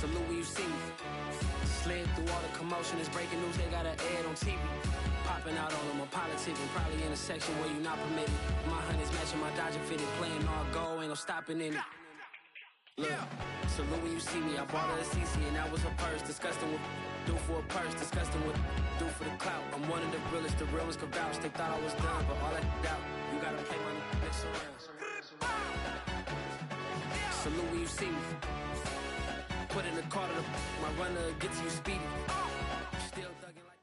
Salute when you see me. Slid through all the commotion, it's breaking news, they got an ad on TV. Popping out on them, I'm politicking, probably in a section where you not permitted. My honey's matching my Dodger fitted, playing all goal, ain't no stopping in it. Look, salute when you see me, I bought her a CC and that was her purse. Disgusting with do for a purse, disgusting with do for the clout. I'm one of the realest could vouch. They thought I was done, but all that doubt, you gotta play my next around. Salute when you see me. Put in the car to my runner, get to you speedy. Still thugging like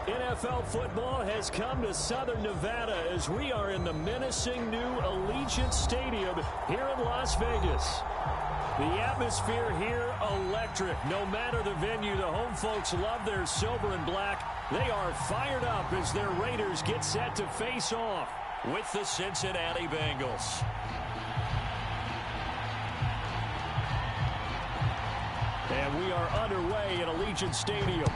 NFL football has come to Southern Nevada as we are in the menacing new Allegiant Stadium here in Las Vegas. The atmosphere here electric. No matter the venue, the home folks love their silver and black. They are fired up as their Raiders get set to face off with the Cincinnati Bengals. And we are underway at Allegiant Stadium.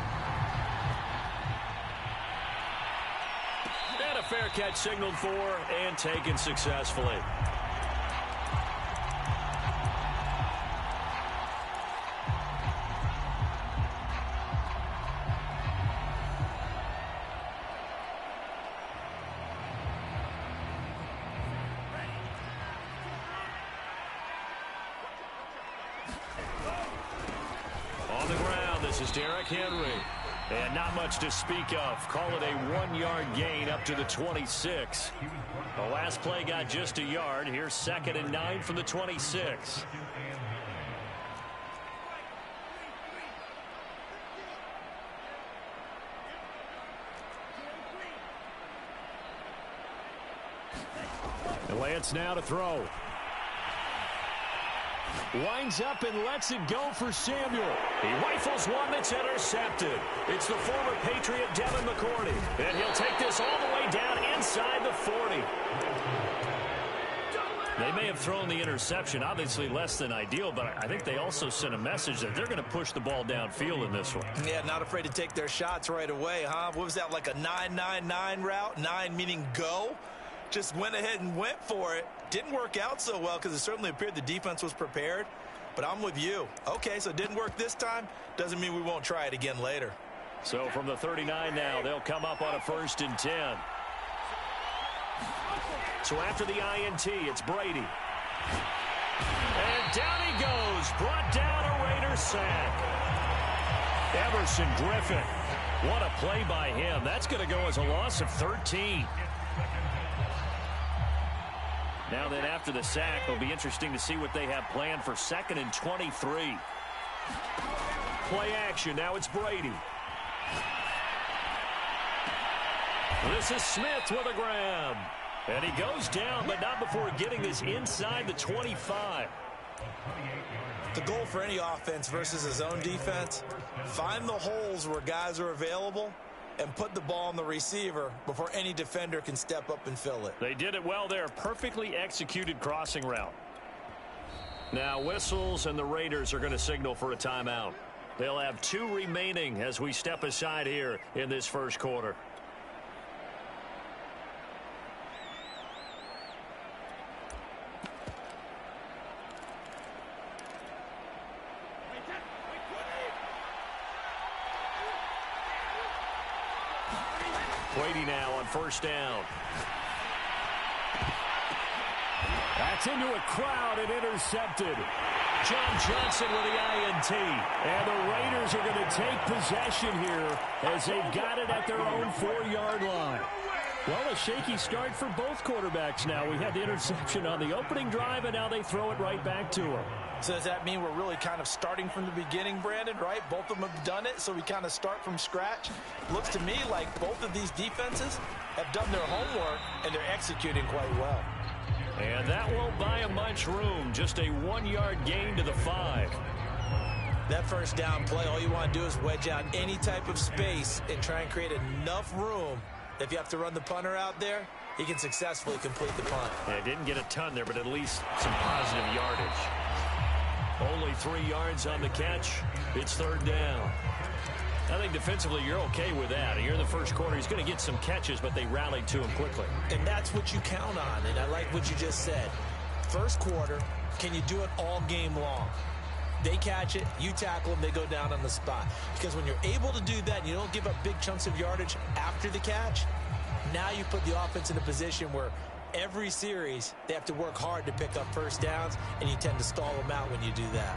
And a fair catch signaled for and taken successfully. This is Derrick Henry. And not much to speak of. Call it a 1-yard gain up to the 26. The last play got just a yard. Here's 2nd and 9 from the 26. And Lance now to throw. Winds up and lets it go for Samuel. He rifles one that's intercepted. It's the former Patriot Devin McCourty. And he'll take this all the way down inside the 40. They may have thrown the interception, obviously less than ideal, but I think they also sent a message that they're going to push the ball downfield in this one. Yeah, not afraid to take their shots right away, huh? What was that, like a 9-9-9 route? 9 meaning go? Just went ahead and went for it. Didn't work out so well because it certainly appeared the defense was prepared. But I'm with you. Okay, so it didn't work this time. Doesn't mean we won't try it again later. So from the 39 now, they'll come up on a 1st and 10. So after the INT, it's Brady. And down he goes. Brought down a Raider sack. Everson Griffin. What a play by him. That's going to go as a loss of 13. Now then, after the sack, it'll be interesting to see what they have planned for 2nd and 23. Play action. Now it's Brady. This is Smith with a grab. And he goes down, but not before getting this inside the 25. The goal for any offense versus his own defense, find the holes where guys are available and put the ball on the receiver before any defender can step up and fill it. They did it well there. Perfectly executed crossing route. Now whistles, and the Raiders are going to signal for a timeout. They'll have 2 remaining as we step aside here in this first quarter. Brady now on 1st down. That's into a crowd and intercepted. John Johnson with the INT. And the Raiders are going to take possession here as they've got it at their own 4-yard line. Well, a shaky start for both quarterbacks now. We had the interception on the opening drive, and now they throw it right back to him. So does that mean we're really kind of starting from the beginning, Brandon, right? Both of them have done it, so we kind of start from scratch. Looks to me like both of these defenses have done their homework, and they're executing quite well. And that won't buy them much room. Just a 1-yard gain to the 5. That 1st down play, all you want to do is wedge out any type of space and try and create enough room. If you have to run the punter out there, he can successfully complete the punt. Yeah, didn't get a ton there, but at least some positive yardage. Only 3 yards on the catch. It's 3rd down. I think defensively you're okay with that. Here in the first quarter, he's going to get some catches, but they rallied to him quickly. And that's what you count on, and I like what you just said. First quarter, can you do it all game long? They catch it, you tackle them, they go down on the spot. Because when you're able to do that and you don't give up big chunks of yardage after the catch, now you put the offense in a position where every series they have to work hard to pick up first downs, and you tend to stall them out when you do that.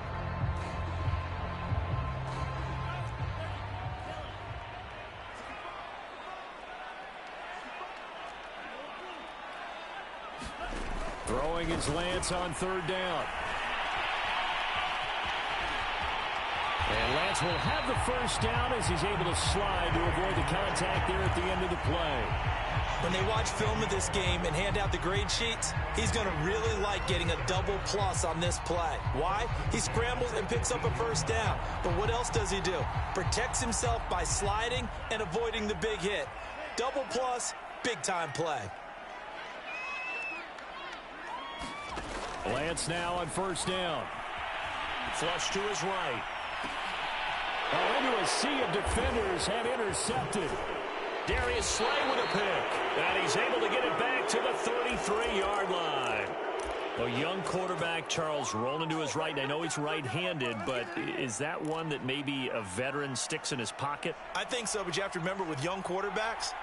Throwing is Lance on third down. And Lance will have the first down as he's able to slide to avoid the contact there at the end of the play. When they watch film of this game and hand out the grade sheets, he's going to really like getting a double plus on this play. Why? He scrambles and picks up a first down. But what else does he do? Protects himself by sliding and avoiding the big hit. Double plus, big-time play. Lance now on first down. Flush to his right. Into a sea of defenders and intercepted. Darius Slay with a pick. And he's able to get it back to the 33-yard line. A young quarterback, Charles, rolling to his right. And I know he's right-handed, but is that one that maybe a veteran sticks in his pocket? I think so, but you have to remember with young quarterbacks,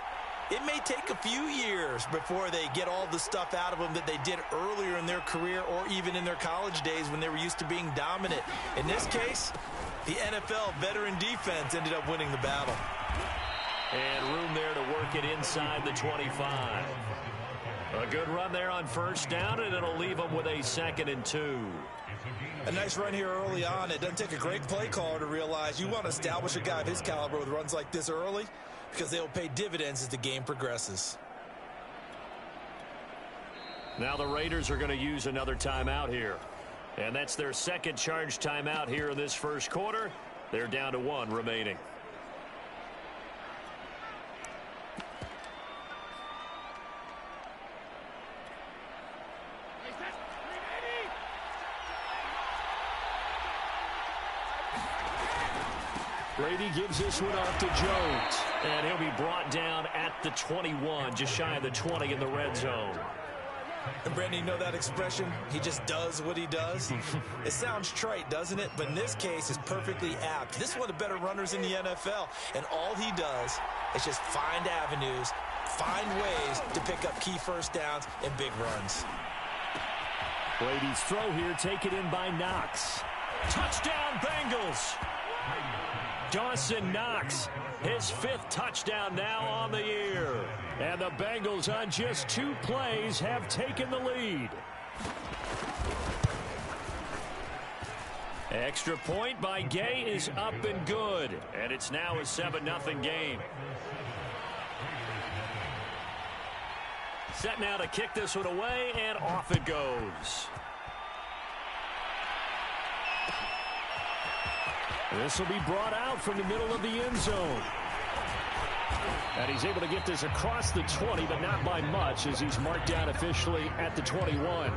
it may take a few years before they get all the stuff out of them that they did earlier in their career or even in their college days when they were used to being dominant. In this case, the NFL veteran defense ended up winning the battle. And room there to work it inside the 25. A good run there on first down, and it'll leave them with a 2nd and 2. A nice run here early on. It doesn't take a great play caller to realize you want to establish a guy of his caliber with runs like this early, because they will pay dividends as the game progresses. Now the Raiders are going to use another timeout here. And that's their second charge timeout here in this first quarter. They're down to 1 remaining. Brady gives this one off to Jones. And he'll be brought down at the 21, just shy of the 20 in the red zone. And Brandon, you know that expression? He just does what he does? It sounds trite, doesn't it? But in this case, it's perfectly apt. This is one of the better runners in the NFL. And all he does is just find avenues, find ways to pick up key first downs and big runs. Brady's throw here taken in by Knox. Touchdown, Bengals! Dawson Knox, his 5th touchdown now on the year. And the Bengals on just 2 plays have taken the lead. Extra point by Gay is up and good. And it's now a 7-0 game. Set now to kick this one away, and off it goes. This will be brought out from the middle of the end zone. And he's able to get this across the 20, but not by much, as he's marked down officially at the 21.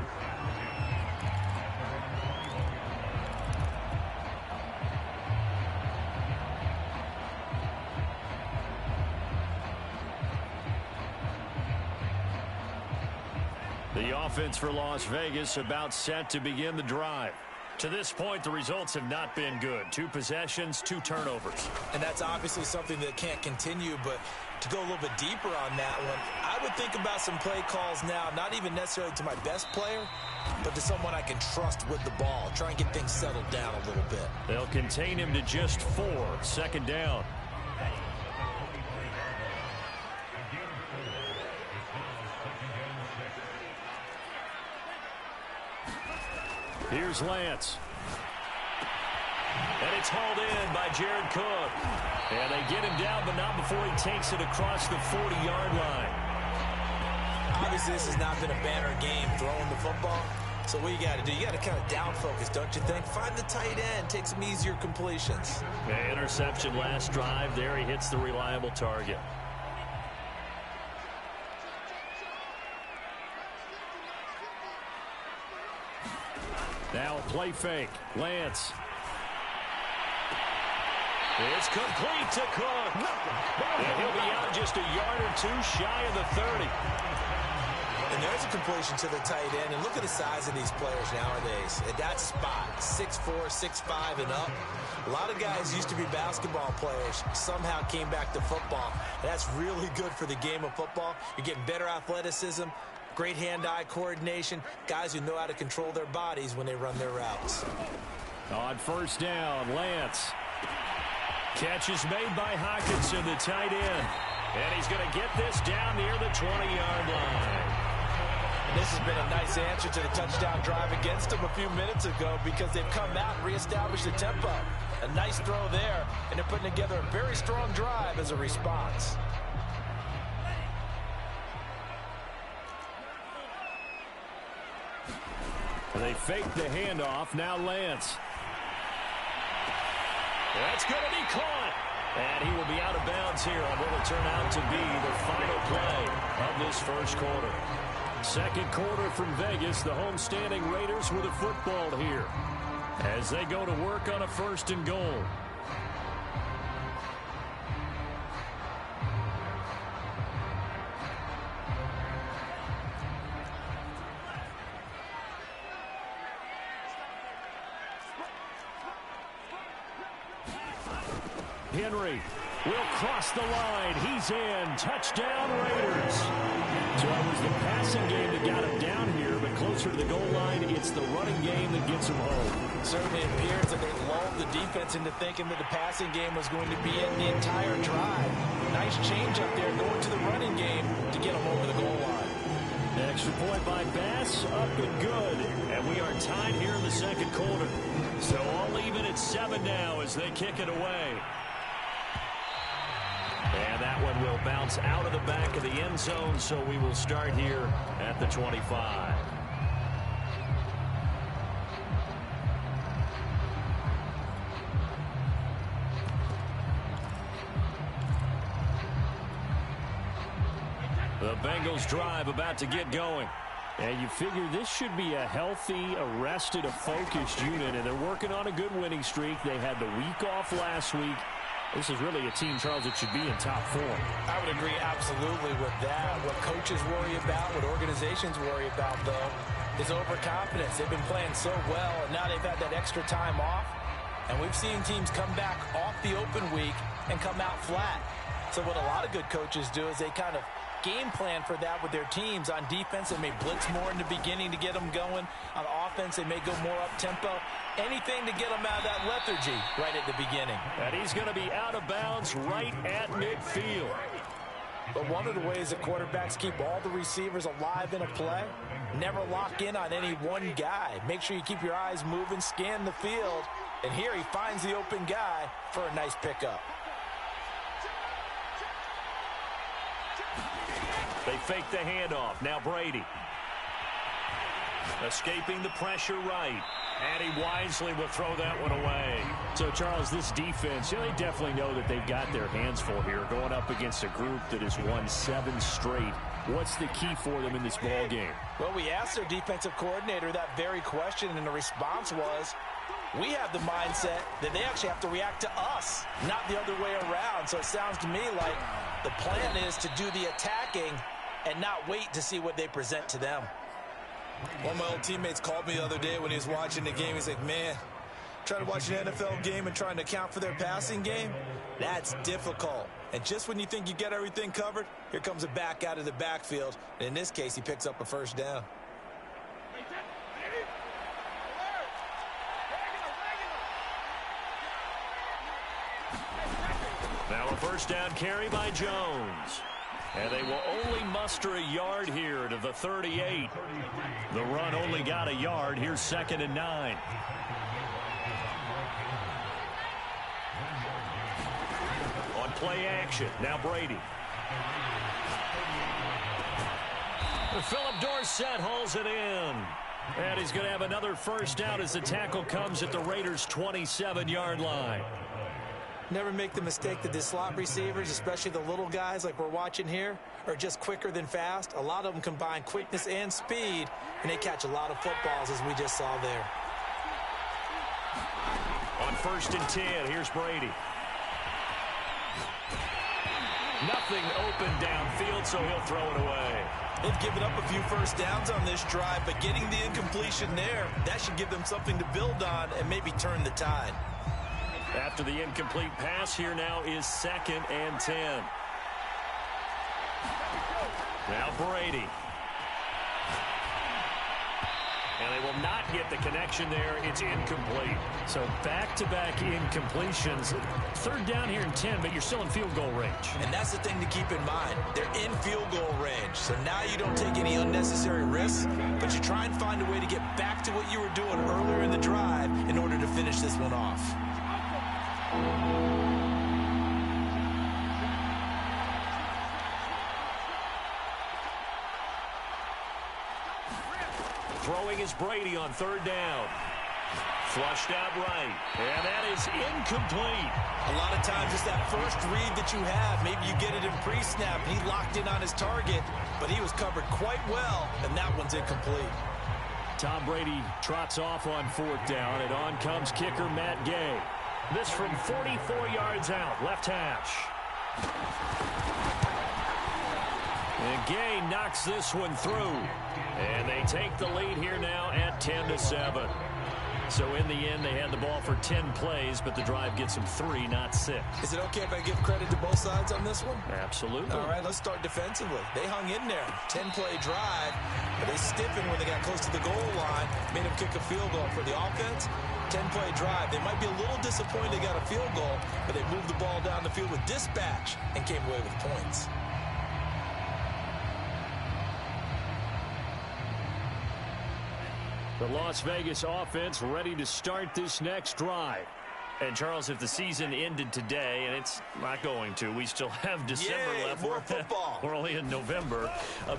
The offense for Las Vegas about set to begin the drive. To this point, the results have not been good. 2 possessions, 2 turnovers. And that's obviously something that can't continue, but to go a little bit deeper on that one, I would think about some play calls now, not even necessarily to my best player, but to someone I can trust with the ball. Try and get things settled down a little bit. They'll contain him to just 4. 2nd down. Here's Lance. And it's hauled in by Jared Cook. And they get him down, but not before he takes it across the 40-yard line. Obviously, this has not been a banner game throwing the football. So what you got to do, you got to kind of down focus, don't you think? Find the tight end, take some easier completions. The interception last drive there. He hits the reliable target. Now a play fake. Lance. It's complete to Cook. And he'll be out just a yard or 2 shy of the 30. And there's a completion to the tight end. And look at the size of these players nowadays. At that spot, 6'4", 6'5", and up. A lot of guys used to be basketball players, somehow came back to football. And that's really good for the game of football. You're getting better athleticism, great hand-eye coordination, guys who know how to control their bodies when they run their routes. On first down, Lance. Catch is made by Hockenson, the tight end. And he's going to get this down near the 20-yard line. This has been a nice answer to the touchdown drive against them a few minutes ago because they've come out and reestablished the tempo. A nice throw there, and they're putting together a very strong drive as a response. They fake the handoff. Now Lance. That's going to be caught. And he will be out of bounds here on what will turn out to be the final play of this first quarter. Second quarter from Vegas, the homestanding Raiders with a football here as they go to work on a 1st and goal. Henry will cross the line. He's in. Touchdown, Raiders. So it was the passing game that got him down here, but closer to the goal line, it's the running game that gets him home. Certainly appears that they lulled the defense into thinking that the passing game was going to be in the entire drive. Nice change up there going to the running game to get them over the goal line. Extra point by Bass, up and good. And we are tied here in the second quarter. So all even at 7 now as they kick it away. And that one will bounce out of the back of the end zone, so we will start here at the 25. The Bengals drive about to get going. And you figure this should be a healthy, arrested, a focused unit, and they're working on a good winning streak. They had the week off last week. This is really a team, Charles, that should be in top form. I would agree absolutely with that. What coaches worry about, what organizations worry about, though, is overconfidence. They've been playing so well, and now they've had that extra time off. And we've seen teams come back off the open week and come out flat. So what a lot of good coaches do is they kind of game plan for that with their teams. On defense, they may blitz more in the beginning to get them going. On offense, they may go more up-tempo. Anything to get them out of that lethargy right at the beginning. And he's going to be out of bounds right at midfield. But one of the ways that quarterbacks keep all the receivers alive in a play, never lock in on any one guy. Make sure you keep your eyes moving, scan the field. And here he finds the open guy for a nice pickup. They fake the handoff. Now Brady. Escaping the pressure right. And he wisely will throw that one away. So, Charles, this defense, they definitely know that they've got their hands full here, going up against a group that has won 7 straight. What's the key for them in this ball game? Well, we asked their defensive coordinator that very question, and the response was, we have the mindset that they actually have to react to us, not the other way around. So it sounds to me like the plan is to do the attacking and not wait to see what they present to them. One of my old teammates called me the other day when he was watching the game. He's like, man, trying to watch an NFL game and trying to account for their passing game, that's difficult. And just when you think you get everything covered, here comes a back out of the backfield. And in this case, he picks up a first down. Now a first down carry by Jones. And they will only muster a yard here to the 38. The run only got a yard. Here's 2nd and 9. On play action. Now Brady. Philip Dorsett hauls it in. And he's going to have another first down as the tackle comes at the Raiders' 27-yard line. Never make the mistake that the slot receivers, especially the little guys like we're watching here, are just quicker than fast. A lot of them combine quickness and speed, and they catch a lot of footballs, as we just saw there. On 1st and 10, here's Brady. Nothing open downfield, so he'll throw it away. They've given up a few first downs on this drive, but getting the incompletion there, that should give them something to build on and maybe turn the tide. After the incomplete pass, here now is 2nd and 10. Now Brady. And they will not get the connection there. It's incomplete. So back-to-back incompletions. 3rd down here and 10, but you're still in field goal range. And that's the thing to keep in mind. They're in field goal range. So now you don't take any unnecessary risks, but you try and find a way to get back to what you were doing earlier in the drive in order to finish this one off. Throwing is Brady on 3rd down. Flushed out right. And that is incomplete. A lot of times it's that first read that you have. Maybe you get it in pre-snap. He locked in on his target, but he was covered quite well, and that one's incomplete. Tom Brady trots off on 4th down, and on comes kicker Matt Gay. This from 44 yards out, left hash. And Gay knocks this one through. And they take the lead here now at 10-7. So in the end, they had the ball for 10 plays, but the drive gets them 3, not 6. Is it okay if I give credit to both sides on this one? Absolutely. All right, let's start defensively. They hung in there. 10-play drive, but they stiffened when they got close to the goal line, made them kick a field goal. For the offense, 10-play drive. They might be a little disappointed they got a field goal, but they moved the ball down the field with dispatch and came away with points. The Las Vegas offense ready to start this next drive. And, Charles, if the season ended today, and it's not going to, we still have December left. More football. We're only in November.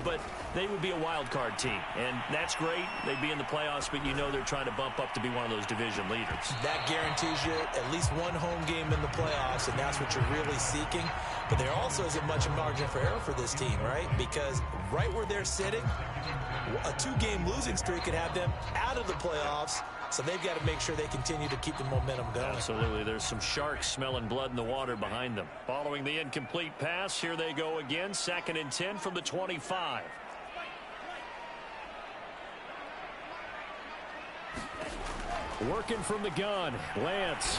But they would be a wild card team. And that's great. They'd be in the playoffs, but you know they're trying to bump up to be one of those division leaders. That guarantees you at least one home game in the playoffs, and that's what you're really seeking. But there also isn't much margin for error for this team, right? Because right where they're sitting, a 2-game losing streak could have them out of the playoffs. So they've got to make sure they continue to keep the momentum going. Absolutely. There's some sharks smelling blood in the water behind them. Following the incomplete pass, here they go again. 2nd and 10 from the 25. Working from the gun, Lance.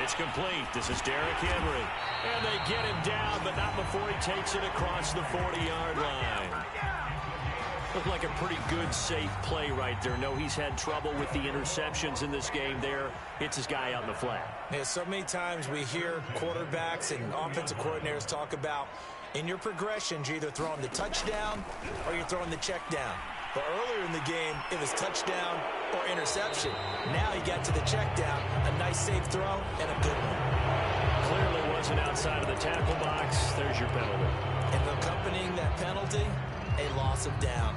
It's complete. This is Derrick Henry. And they get him down, but not before he takes it across the 40-yard line. Looked like a pretty good, safe play right there. No, he's had trouble with the interceptions in this game there. Hits his guy out in the flat. Yeah, so many times we hear quarterbacks and offensive coordinators talk about in your progressions, you're either throwing the touchdown or you're throwing the check down. But earlier in the game, it was touchdown or interception. Now he got to the check down, a nice safe throw, and a good one. Clearly wasn't outside of the tackle box. There's your penalty. And accompanying that penalty, a loss of down.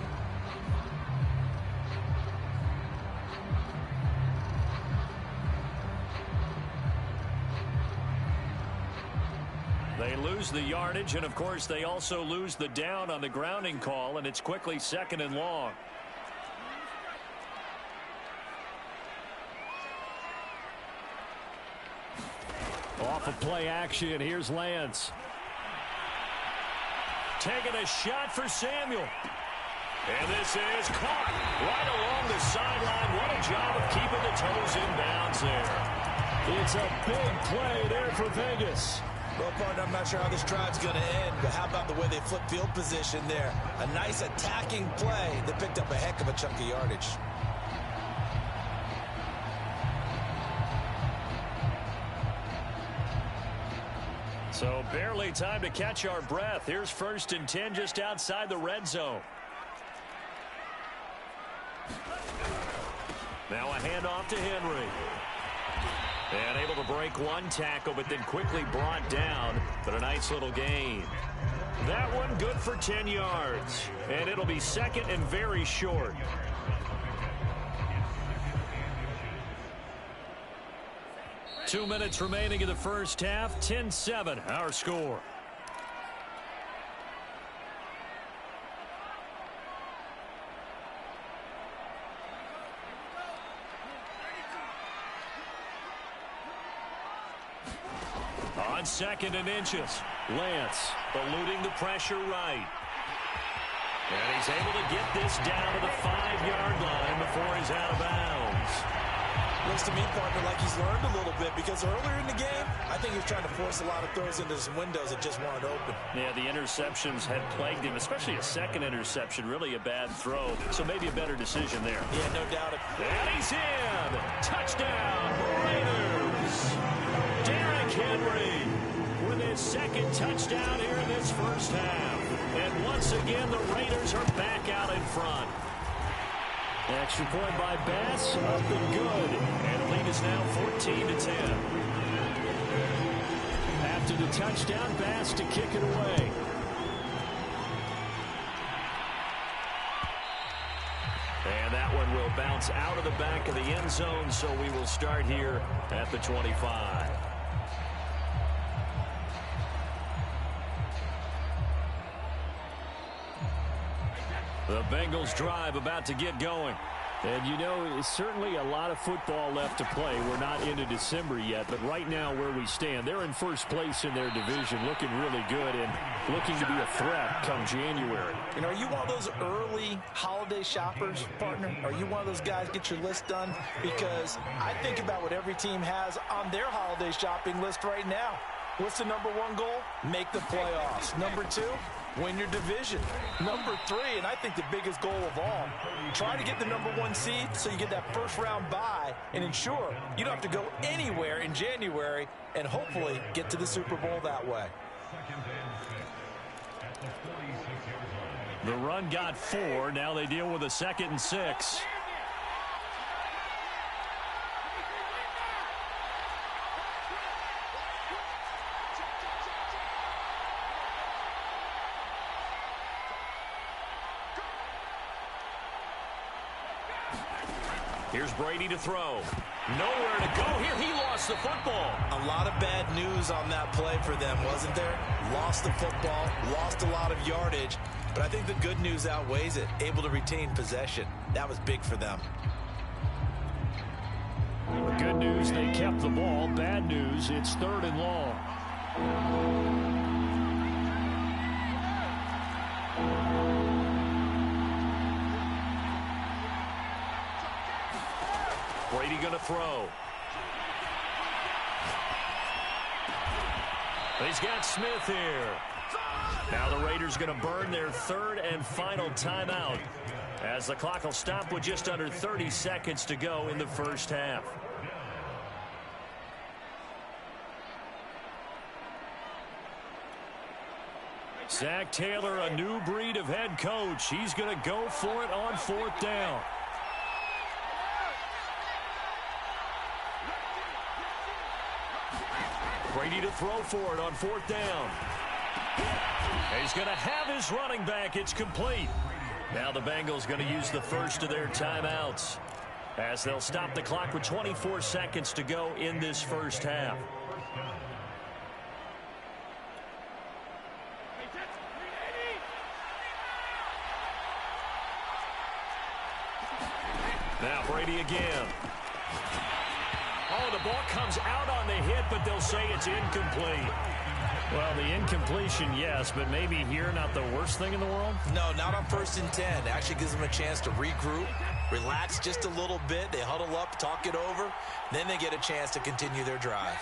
They lose the yardage, and of course they also lose the down on the grounding call, and it's quickly 2nd and long. Off of play action, here's Lance. Taking a shot for Samuel. And this is caught right along the sideline. What a job of keeping the toes in bounds there. It's a big play there for Vegas. Well, partner, I'm not sure how this drive's going to end, but how about the way they flip field position there? A nice attacking play that picked up a heck of a chunk of yardage. So barely time to catch our breath. Here's 1st and 10 just outside the red zone. Now a handoff to Henry. And able to break one tackle, but then quickly brought down. But a nice little gain. That one good for 10 yards. And it'll be 2nd and very short. Two minutes remaining in the first half. 10-7, our score. On 2nd and inches, Lance eluding the pressure right. And he's able to get this down to the 5-yard line before he's out of bounds. Looks to me, partner, like he's learned a little bit, because earlier in the game, I think he was trying to force a lot of throws into some windows that just weren't open. Yeah, the interceptions had plagued him, especially a second interception, really a bad throw. So maybe a better decision there. Yeah, no doubt. And he's in. Touchdown, Raiders. Derrick Henry with his 2nd touchdown here in this first half. And once again, the Raiders are back out in front. Extra point by Bass, up and good. And the lead is now 14-10. After the touchdown, Bass to kick it away. And that one will bounce out of the back of the end zone, so we will start here at the 25. The Bengals drive about to get going. And, you know, it's certainly a lot of football left to play. We're not into December yet, but right now where we stand, they're in first place in their division, looking really good and looking to be a threat come January. You know, are you one of those early holiday shoppers, partner? Are you one of those guys get your list done? Because I think about what every team has on their holiday shopping list right now. What's the number 1 goal? Make the playoffs. Number 2, win your division. Number 3, and I think the biggest goal of all, try to get the number 1 seed so you get that first-round bye and ensure you don't have to go anywhere in January and hopefully get to the Super Bowl that way. The run got 4. Now they deal with a 2nd and 6. Here's Brady to throw. Nowhere to go here. He lost the football. A lot of bad news on that play for them, wasn't there? Lost the football, lost a lot of yardage, but I think the good news outweighs it. Able to retain possession. That was big for them. Good news, they kept the ball. Bad news, it's 3rd and long. Brady going to throw. He's got Smith here. Now the Raiders going to burn their 3rd and final timeout as the clock will stop with just under 30 seconds to go in the first half. Zach Taylor, a new breed of head coach. He's going to go for it on 4th down. Brady to throw for it on 4th down. He's going to have his running back. It's complete. Now the Bengals going to use the first of their timeouts as they'll stop the clock with 24 seconds to go in this first half. Now Brady again. Oh, the ball comes out on the hit, but they'll say it's incomplete. Well, the incompletion, yes, but maybe here not the worst thing in the world? No, not on 1st and 10. Actually gives them a chance to regroup, relax just a little bit. They huddle up, talk it over. Then they get a chance to continue their drive.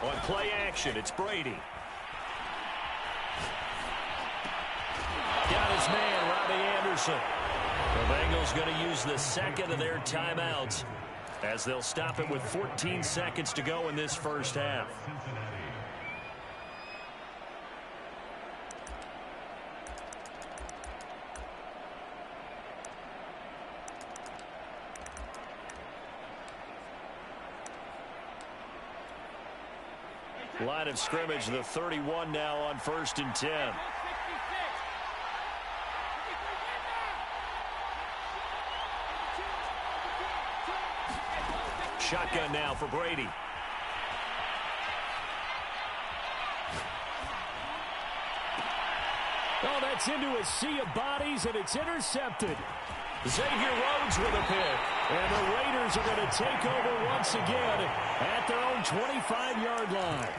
On play action, it's Brady. Got his man, Robbie Anderson. The Bengals going to use the 2nd of their timeouts as they'll stop it with 14 seconds to go in this first half. Line of scrimmage, the 31 now on 1st and 10. Shotgun now for Brady. that's into a sea of bodies, and it's intercepted. Xavier Rhodes with a pick. And the Raiders are going to take over once again at their own 25-yard line.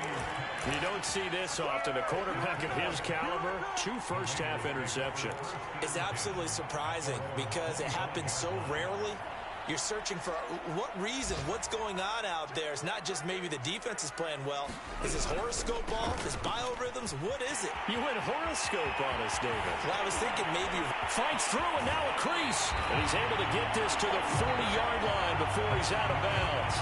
You don't see this often. A quarterback of his caliber, 2 first-half interceptions. It's absolutely surprising because it happens so rarely. You're searching for what reason, what's going on out there. It's not just maybe the defense is playing well. Is this horoscope off? Is biorhythms? What is it? You went horoscope on us, David. Well, I was thinking maybe fights through and now a crease. And he's able to get this to the 40-yard line before he's out of bounds.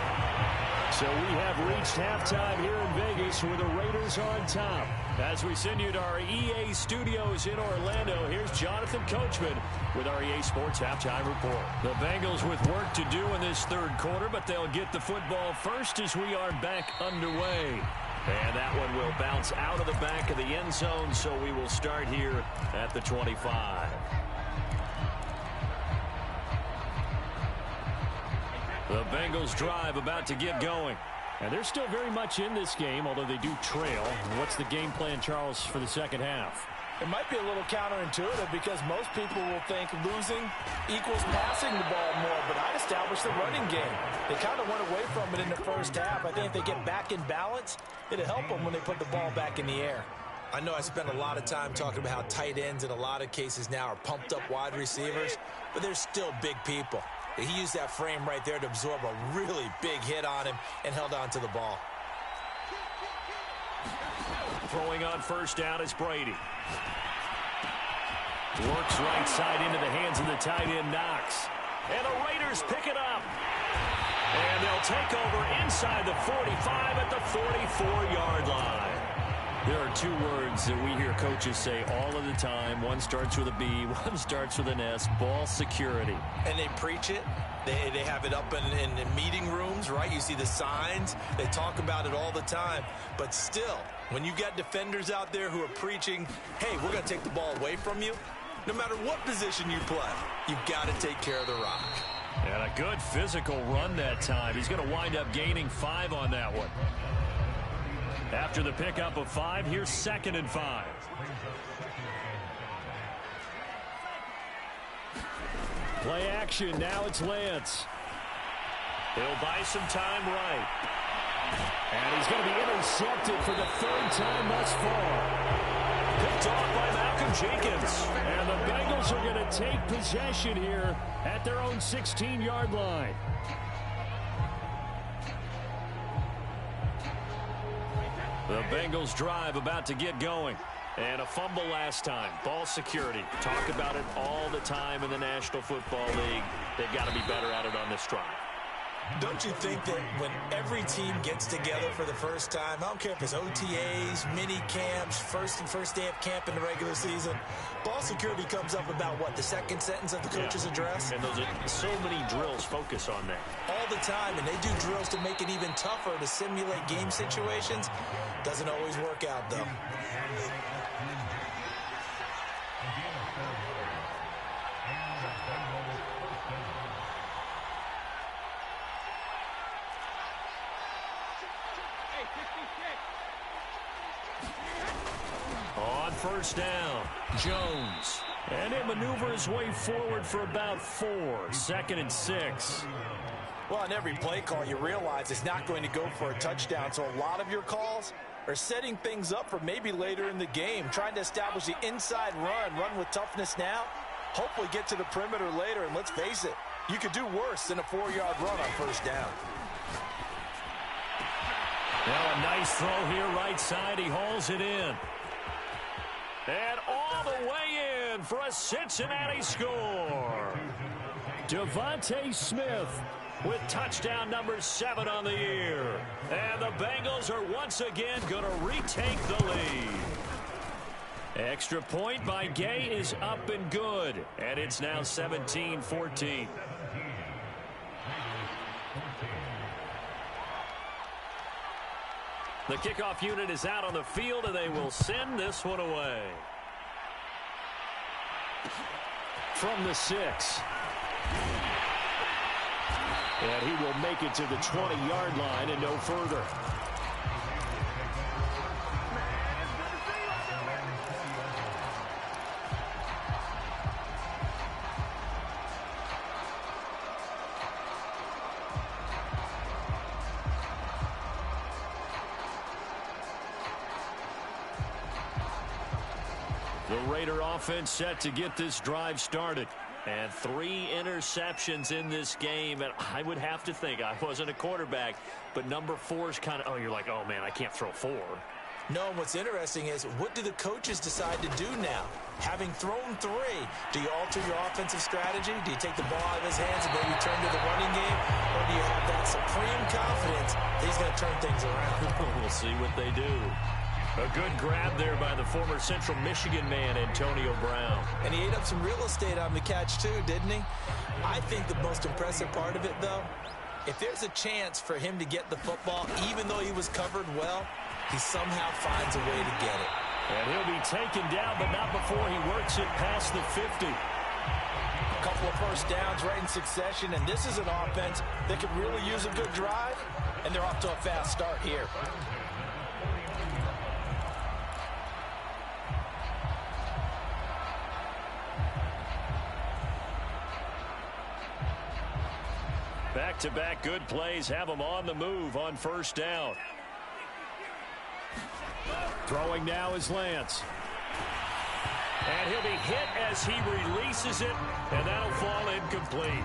So we have reached halftime here in Vegas with the Raiders on top. As we send you to our EA studios in Orlando, here's Jonathan Coachman with our EA Sports Halftime Report. The Bengals with work to do in this third quarter, but they'll get the football first as we are back underway. And that one will bounce out of the back of the end zone, so we will start here at the 25. The Bengals drive about to get going. And they're still very much in this game, although they do trail. What's the game plan, Charles, for the second half? It might be a little counterintuitive because most people will think losing equals passing the ball more, but I'd establish the running game. They kind of went away from it in the first half. I think if they get back in balance, it'll help them when they put the ball back in the air. I know I spent a lot of time talking about how tight ends in a lot of cases now are pumped up wide receivers, but they're still big people. He used that frame right there to absorb a really big hit on him and held on to the ball. Throwing on first down is Brady. Works right side into the hands of the tight end, Knox. And the Raiders pick it up. And they'll take over inside the 45 at the 44-yard line. There are 2 words that we hear coaches say all of the time. One starts with a B, one starts with an S, ball security. And they preach it. They have it up in meeting rooms, right? You see the signs. They talk about it all the time. But still, when you got defenders out there who are preaching, hey, we're going to take the ball away from you, no matter what position you play, you've got to take care of the rock. And a good physical run that time. He's going to wind up gaining 5 on that one. After the pickup of 5, here's 2nd and 5. Play action. Now it's Lance. He'll buy some time right. And he's going to be intercepted for the 3rd time thus far. Picked off by Malcolm Jenkins. And the Bengals are going to take possession here at their own 16-yard line. The Bengals drive about to get going. And a fumble last time. Ball security. Talk about it all the time in the National Football League. They've got to be better at it on this drive. Don't you think that when every team gets together for the first time, I don't care if it's OTAs, mini camps, first day of camp in the regular season, ball security comes up about what, the second sentence of the coach's address? And those are so many drills focus on that. All the time, and they do drills to make it even tougher to simulate game situations. Doesn't always work out, though. On first down, Jones. And he maneuvers his way forward for about 4. 2nd and 6. Well, on every play call, you realize it's not going to go for a touchdown. So a lot of your calls are setting things up for maybe later in the game, trying to establish the inside run with toughness now, hopefully get to the perimeter later. And let's face it, you could do worse than a 4-yard run on first down. Now a nice throw here right side. He hauls it in. And all the way in for a Cincinnati score. Devontae Smith with touchdown number 7 on the year. And the Bengals are once again going to retake the lead. Extra point by Gay is up and good. And it's now 17-14. The kickoff unit is out on the field, and they will send this one away. From the 6. And he will make it to the 20-yard line and no further. The Raider offense set to get this drive started. And 3 interceptions in this game. And I would have to think, I wasn't a quarterback, but number 4 is kind of, oh, you're like, oh, man, I can't throw 4. No, and what's interesting is, what do the coaches decide to do now? Having thrown 3, do you alter your offensive strategy? Do you take the ball out of his hands and maybe turn to the running game? Or do you have that supreme confidence that he's going to turn things around? We'll see what they do. A good grab there by the former Central Michigan man, Antonio Brown. And he ate up some real estate on the catch, too, didn't he? I think the most impressive part of it, though, if there's a chance for him to get the football, even though he was covered well, he somehow finds a way to get it. And he'll be taken down, but not before he works it past the 50. A couple of first downs right in succession, and this is an offense that could really use a good drive, and they're off to a fast start here. Back-to-back good plays have them on the move on first down. Throwing now is Lance. And he'll be hit as he releases it, and that'll fall incomplete.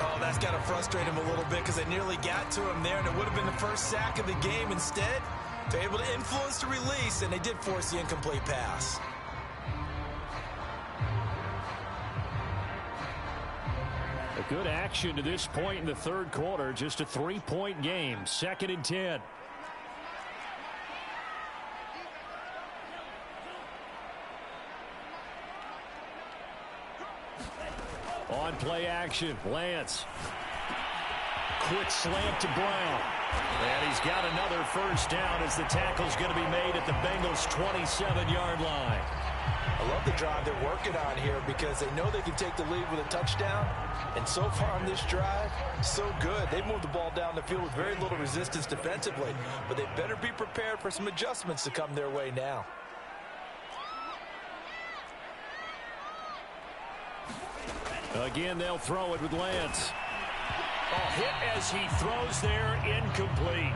Oh, that's got to frustrate him a little bit because they nearly got to him there, and it would have been the first sack of the game. Instead, they're able to influence the release, and they did force the incomplete pass. A good action to this point in the third quarter. Just a 3-point game. 2nd and 10. On play action, Lance. Quick slant to Brown. And he's got another first down as the tackle's going to be made at the Bengals' 27-yard line. I love the drive they're working on here because they know they can take the lead with a touchdown. And so far on this drive, so good. They moved the ball down the field with very little resistance defensively. But they better be prepared for some adjustments to come their way now. Again, they'll throw it with Lance. Oh, hit as he throws there, incomplete.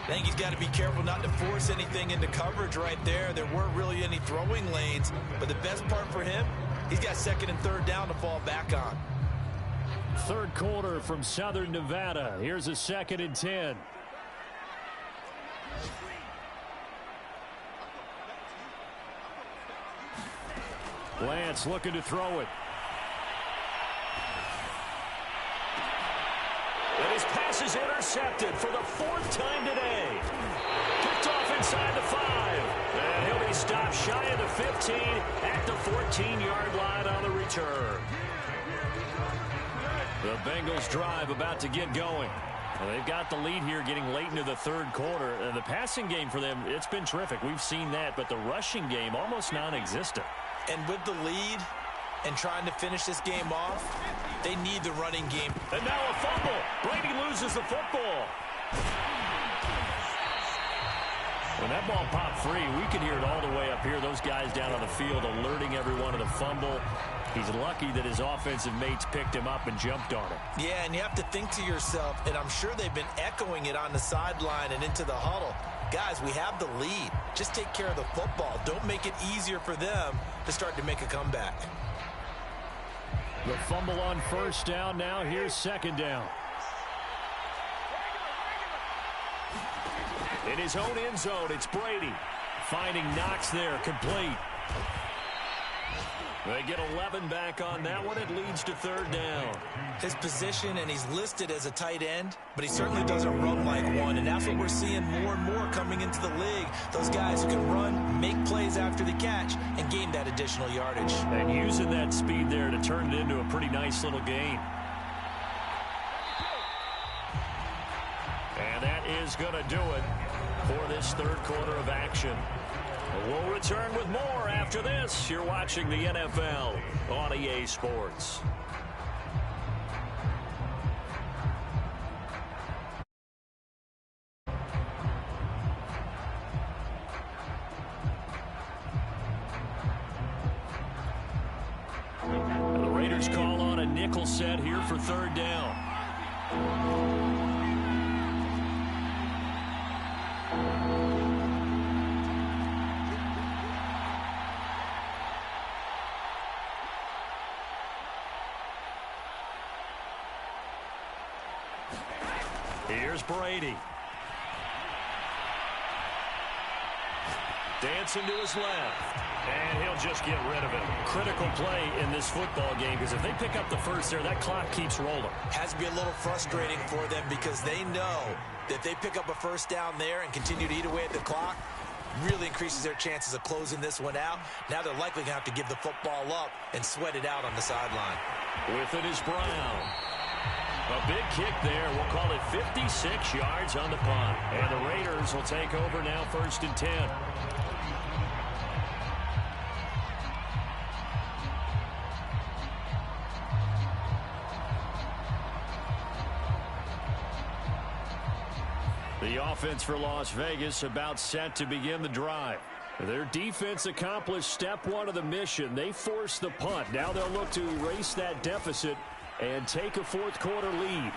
I think he's got to be careful not to force anything into coverage right there. There weren't really any throwing lanes, but the best part for him, he's got 2nd and 3rd down to fall back on. Third quarter from Southern Nevada. Here's a 2nd and 10. Lance looking to throw it. And his pass is intercepted for the 4th time today. Picked off inside the 5. And he'll be stopped shy of the 15 at the 14-yard line on the return. The Bengals drive about to get going. Well, they've got the lead here getting late into the third quarter. The passing game for them, it's been terrific. We've seen that, but the rushing game almost non-existent. And with the lead and trying to finish this game off, they need the running game. And now a fumble. Brady loses the football. When that ball popped free, we could hear it all the way up here. Those guys down on the field alerting everyone of the fumble. He's lucky that his offensive mates picked him up and jumped on him. Yeah, and you have to think to yourself, and I'm sure they've been echoing it on the sideline and into the huddle. Guys, we have the lead. Just take care of the football. Don't make it easier for them to start to make a comeback. The fumble on first down. Now here's 2nd down. In his own end zone, it's Brady. Finding Knox there, complete. They get 11 back on that one. It leads to 3rd down. His position, and he's listed as a tight end, but he certainly doesn't run like one, and that's what we're seeing more and more coming into the league. Those guys who can run, make plays after the catch, and gain that additional yardage. And using that speed there to turn it into a pretty nice little gain. And that is going to do it for this third quarter of action. We'll return with more after this. You're watching the NFL on EA Sports. The Raiders call on a nickel set here for 3rd down. Here's Brady. Dancing to his left. And he'll just get rid of it. Critical play in this football game because if they pick up the first there, that clock keeps rolling. Has to be a little frustrating for them because they know that they pick up a first down there and continue to eat away at the clock, really increases their chances of closing this one out. Now they're likely going to have to give the football up and sweat it out on the sideline. With it is Brown. A big kick there. We'll call it 56 yards on the punt. And the Raiders will take over now 1st and 10. The offense for Las Vegas about set to begin the drive. Their defense accomplished step one of the mission. They forced the punt. Now they'll look to erase that deficit and take a fourth-quarter lead.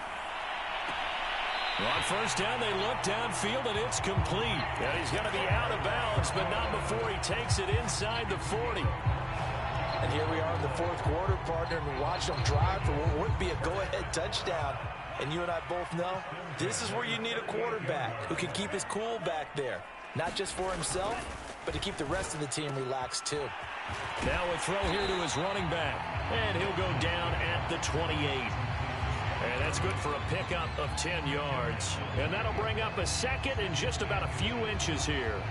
On first down, they look downfield, and it's complete. And he's going to be out of bounds, but not before he takes it inside the 40. And here we are in the fourth quarter, partner, and watch them drive for what would be a go-ahead touchdown. And you and I both know this is where you need a quarterback who can keep his cool back there. Not just for himself, but to keep the rest of the team relaxed too. Now a throw here to his running back. And he'll go down at the 28. And that's good for a pickup of 10 yards. And that'll bring up a second and just about a few inches here.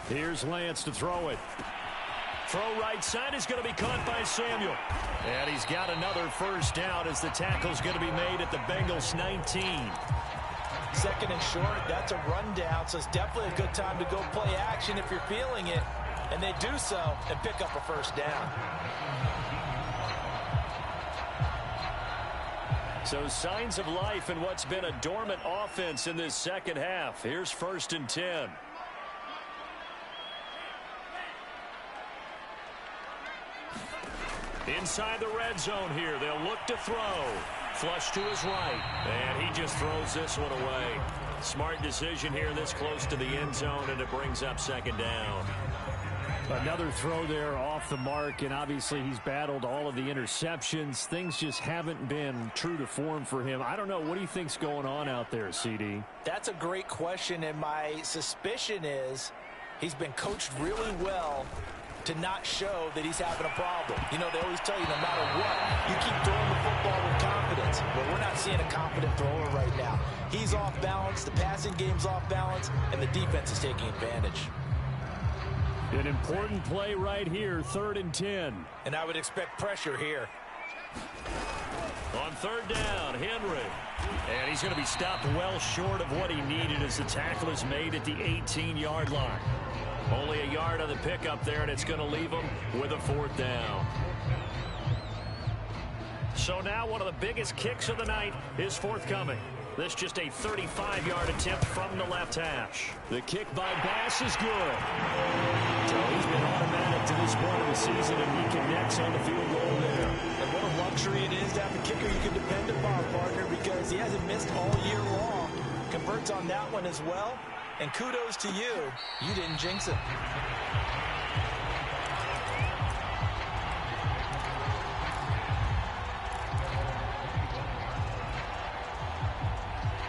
Here's Lance to throw it. Throw right side is going to be caught by Samuel. And he's got another first down as the tackle's going to be made at the Bengals 19. Second and short, that's a rundown, so it's definitely a good time to go play action if you're feeling it. And they do so and pick up a first down. So signs of life in what's been a dormant offense in this second half. Here's 1st and 10. Inside the red zone here. They'll look to throw. Flush to his right. And he just throws this one away. Smart decision here this close to the end zone, and it brings up 2nd down. Another throw there off the mark, and obviously he's battled all of the interceptions. Things just haven't been true to form for him. I don't know. What do you think's going on out there, CD? That's a great question, and my suspicion is he's been coached really well to not show that he's having a problem. You know, they always tell you no matter what, you keep throwing the football with confidence. But we're not seeing a confident thrower right now. He's off balance, the passing game's off balance, and the defense is taking advantage. An important play right here, 3rd and 10. And I would expect pressure here. On 3rd down, Henry. And he's going to be stopped well short of what he needed as the tackle is made at the 18-yard line. Only a yard on the pickup there, and it's going to leave him with a 4th down. So now one of the biggest kicks of the night is forthcoming. This just a 35-yard attempt from the left hash. The kick by Bass is good. So he's been automatic to this point of the season, and he connects on the field goal there. And what a luxury it is to have a kicker you can depend upon, partner, because he hasn't missed all year long. Converts on that one as well. And kudos to you. You didn't jinx it.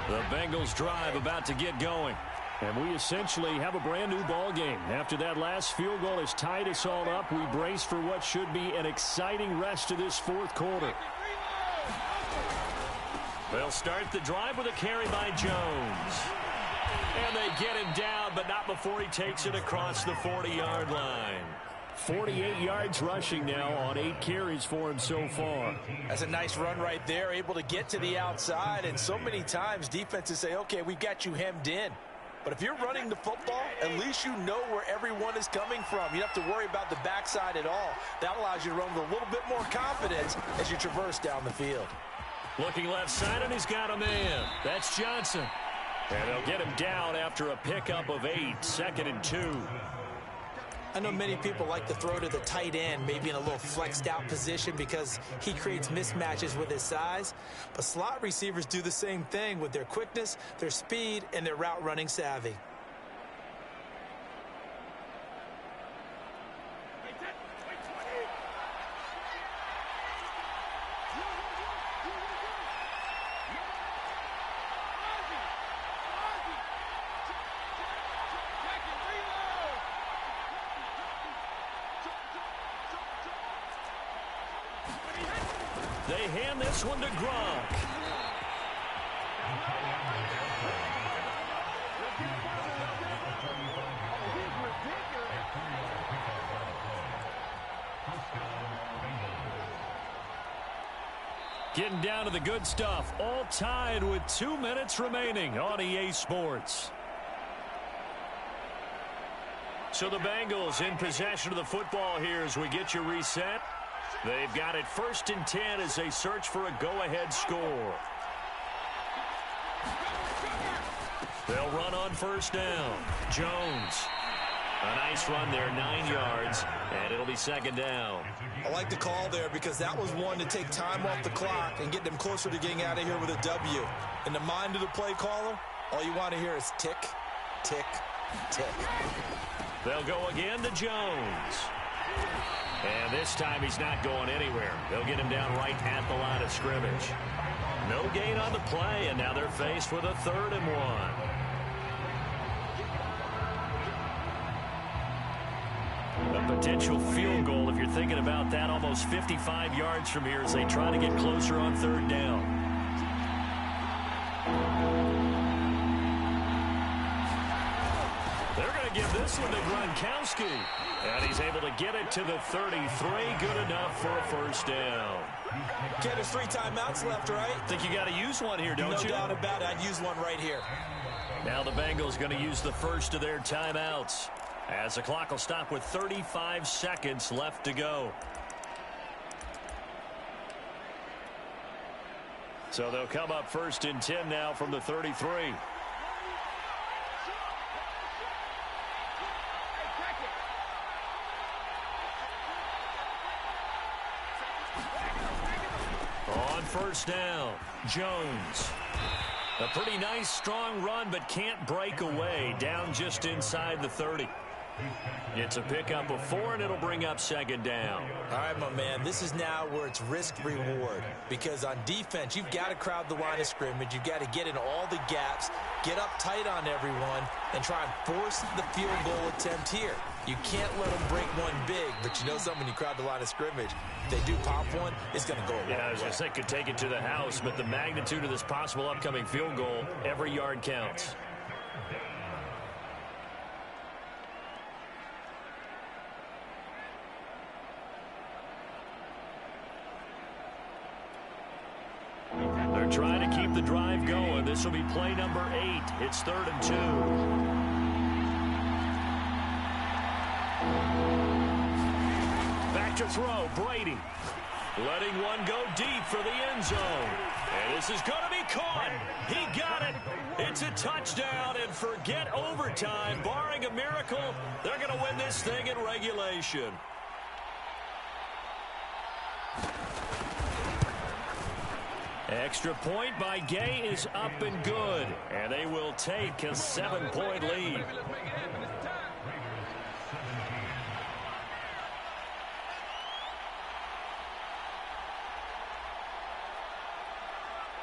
The Bengals drive about to get going. And we essentially have a brand new ball game. After that last field goal has tied us all up, we brace for what should be an exciting rest of this 4th quarter. They'll start the drive with a carry by Jones. And they get him down, but not before he takes it across the 40-yard line. 48 yards rushing now on 8 carries for him so far. That's a nice run right there, able to get to the outside. And so many times defenses say, okay, we got you hemmed in. But if you're running the football, at least you know where everyone is coming from. You don't have to worry about the backside at all. That allows you to run with a little bit more confidence as you traverse down the field. Looking left side, and he's got a man. That's Johnson. And they'll get him down after a pickup of 8, 2nd and 2. I know many people like to throw to the tight end, maybe in a little flexed out position because he creates mismatches with his size. But slot receivers do the same thing with their quickness, their speed, and their route running savvy. They hand this one to Gronk. Getting down to the good stuff. All tied with 2 minutes remaining on EA Sports. So the Bengals in possession of the football here as we get you reset. They've got it 1st and 10 as they search for a go-ahead score. They'll run on 1st down. Jones. A nice run there, 9 yards, and it'll be 2nd down. I like the call there because that was one to take time off the clock and get them closer to getting out of here with a W. In the mind of the play caller, all you want to hear is tick, tick, tick. They'll go again to Jones. And this time he's not going anywhere. They'll get him down right at the line of scrimmage. No gain on the play, and now they're faced with a 3rd and 1. A potential field goal, if you're thinking about that, almost 55 yards from here as they try to get closer on 3rd down. They're going to give this one to Gronkowski. And he's able to get it to the 33. Good enough for a 1st down. Okay, there's 3 timeouts left, right? Think you got to use one here, don't you? No doubt about it. I'd use one right here. Now the Bengals going to use the first of their timeouts, as the clock will stop with 35 seconds left to go. So they'll come up 1st and 10 now from the 33. On 1st down, Jones. A pretty nice, strong run, but can't break away. Down just inside the 30. It's a pickup of 4, and it'll bring up 2nd down. All right, my man, this is now where it's risk-reward. Because on defense, you've got to crowd the line of scrimmage. You've got to get in all the gaps, get up tight on everyone, and try and force the field goal attempt here. You can't let them break one big, but you know something, when you crowd the line of scrimmage, if they do pop one, it's going to go away. Yeah, I was going to say, could take it to the house, but the magnitude of this possible upcoming field goal, every yard counts. They're trying to keep the drive going. This will be play number 8. It's 3rd and 2. Back to throw, Brady. Letting one go deep for the end zone. And this is going to be caught. He got it. It's a touchdown, and forget overtime. Barring a miracle, they're going to win this thing in regulation. Extra point by Gay is up and good. And they will take a 7-point lead.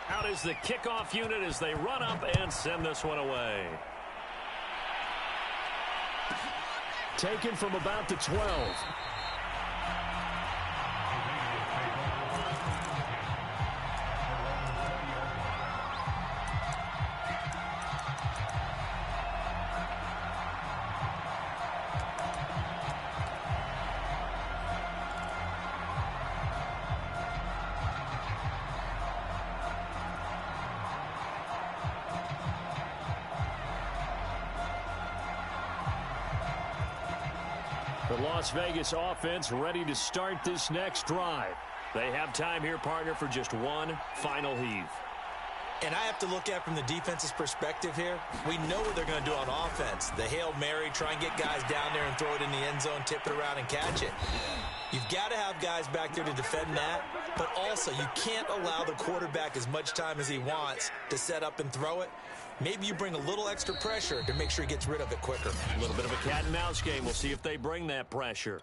Out is the kickoff unit as they run up and send this one away. Taken from about the 12. The Las Vegas offense ready to start this next drive. They have time here, partner, for just one final heave. And I have to look at from the defense's perspective here. We know what they're going to do on offense. The Hail Mary, try and get guys down there and throw it in the end zone, tip it around and catch it. You've got to have guys back there to defend that, but also you can't allow the quarterback as much time as he wants to set up and throw it. Maybe you bring a little extra pressure to make sure he gets rid of it quicker. A little bit of a cat and mouse game. We'll see if they bring that pressure.